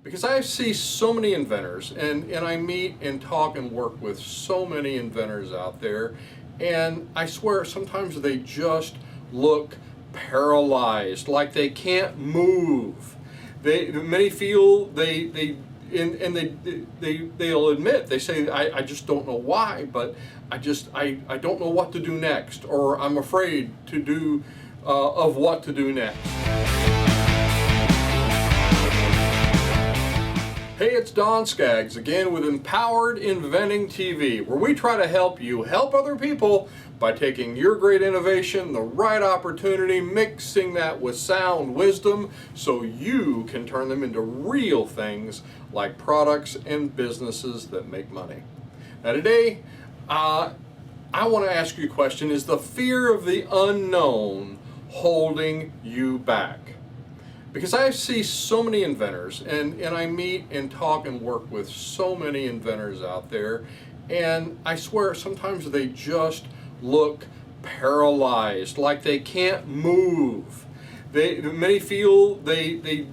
Because I see so many inventors, and I meet and talk and work with so many inventors out there, and I swear sometimes they just look paralyzed, like they can't move. Many feel they'll admit, they say, I just don't know why, but I don't know what to do next, or I'm afraid to do of what to do next. Hey, it's Don Skaggs again with Empowered Inventing TV, where we try to help you help other people by taking your great innovation, the right opportunity, mixing that with sound wisdom so you can turn them into real things like products and businesses that make money. Now today, I want to ask you a question. Is the fear of the unknown holding you back? Because I see so many inventors, and I meet and talk and work with so many inventors out there, and I swear sometimes they just look paralyzed, like they can't move. Many feel they'll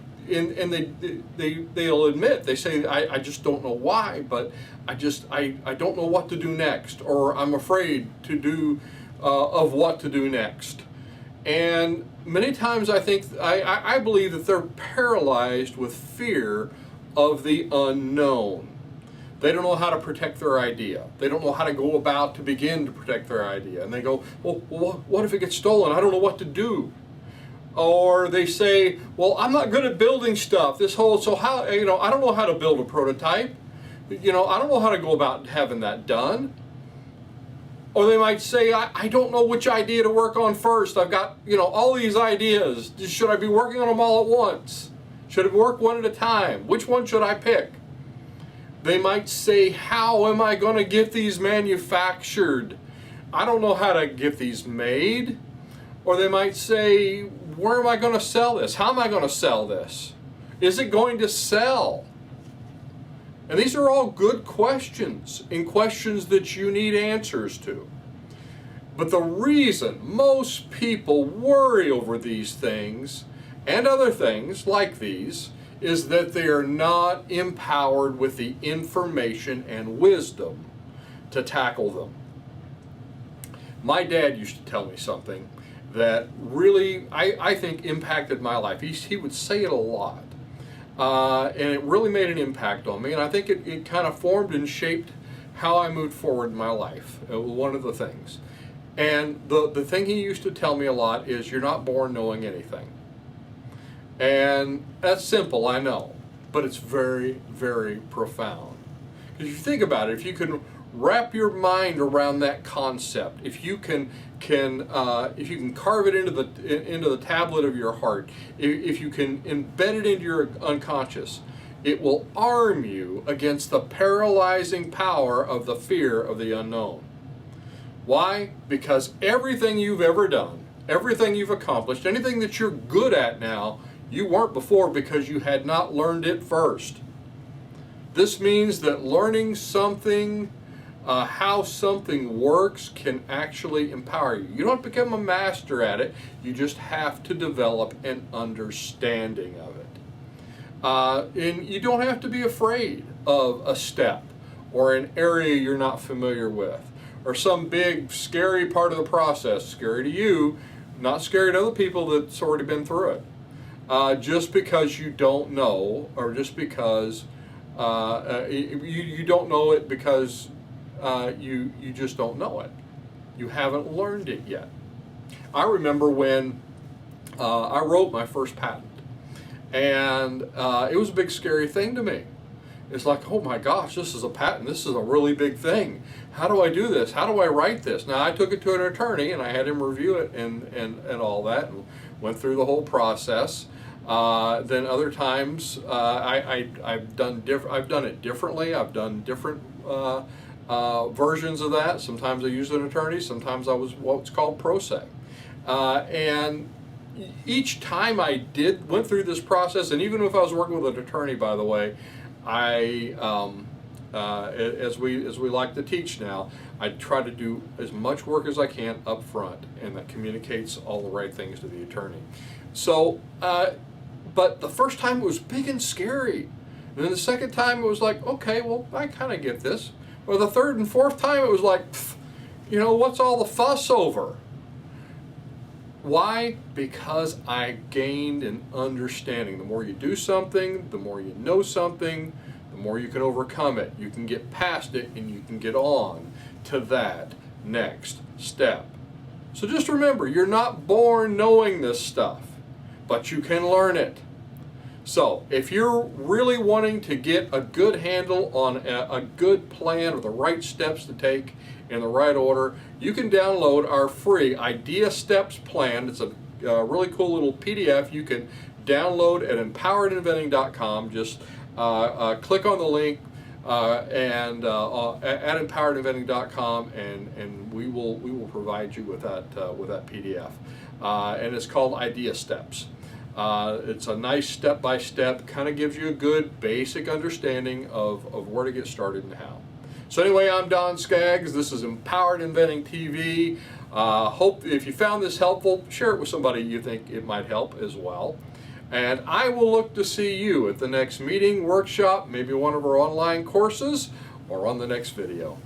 admit, they say, I just don't know why, but I don't know what to do next, or I'm afraid to do of what to do next. And many times I believe that they're paralyzed with fear of the unknown. They don't know how to protect their idea. They don't know how to go about to begin to protect their idea. And they go, well, what if it gets stolen? I don't know what to do. Or they say, well, I'm not good at building stuff. So how, I don't know how to build a prototype. I don't know how to go about having that done. Or they might say, I don't know which idea to work on first. I've got, all these ideas. Should I be working on them all at once? Should I work one at a time? Which one should I pick? They might say, how am I going to get these manufactured? I don't know how to get these made. Or they might say, where am I going to sell this? How am I going to sell this? Is it going to sell? And these are all good questions, and questions that you need answers to. But the reason most people worry over these things and other things like these is that they are not empowered with the information and wisdom to tackle them. My dad used to tell me something that really, I think, impacted my life. He would say it a lot. And it really made an impact on me, and I think it kind of formed and shaped how I moved forward in my life. It was one of the things. And the thing he used to tell me a lot is, you're not born knowing anything. And that's simple, I know, but it's very, very profound. Because if you think about it, if you can wrap your mind around that concept, if you can carve it into the tablet of your heart, if you can embed it into your unconscious, it will arm you against the paralyzing power of the fear of the unknown. Why? Because everything you've ever done, everything you've accomplished, anything that you're good at now, you weren't before because you had not learned it first. This means that learning something, how something works, can actually empower you. You don't become a master at it, you just have to develop an understanding of it. And you don't have to be afraid of a step or an area you're not familiar with, or some big scary part of the process, scary to you, not scary to other people that's already been through it. Just because you don't know, or just because you don't know it because you just don't know it. You haven't learned it yet. I remember when I wrote my first patent, and it was a big scary thing to me. It's like, oh my gosh, this is a patent. This is a really big thing. How do I do this? How do I write this? Now, I took it to an attorney, and I had him review it and all that, and went through the whole process. Then other times, I've done it differently. I've done different versions of that. Sometimes I used an attorney. Sometimes I was what's called pro se. And each time I went through this process, and even if I was working with an attorney, by the way, as we like to teach now, I try to do as much work as I can up front, and that communicates all the right things to the attorney. So, but the first time it was big and scary. And then the second time it was like, okay, well, I kind of get this. Or the third and fourth time it was like, you know, what's all the fuss over? Why? Because I gained an understanding. The more you do something, the more you know something, the more you can overcome it. You can get past it and you can get on to that next step. So just remember, you're not born knowing this stuff, but you can learn it. So if you're really wanting to get a good handle on a good plan or the right steps to take in the right order, you can download our free Idea Steps Plan. It's a really cool little PDF you can download at empoweredinventing.com. Just click on the link at empoweredinventing.com, and we will provide you with that PDF. And it's called Idea Steps. It's a nice step-by-step, kind of gives you a good basic understanding of where to get started and how. So anyway, I'm Don Skaggs. This is Empowered Inventing TV. Hope if you found this helpful, share it with somebody you think it might help as well. And I will look to see you at the next meeting, workshop, maybe one of our online courses, or on the next video.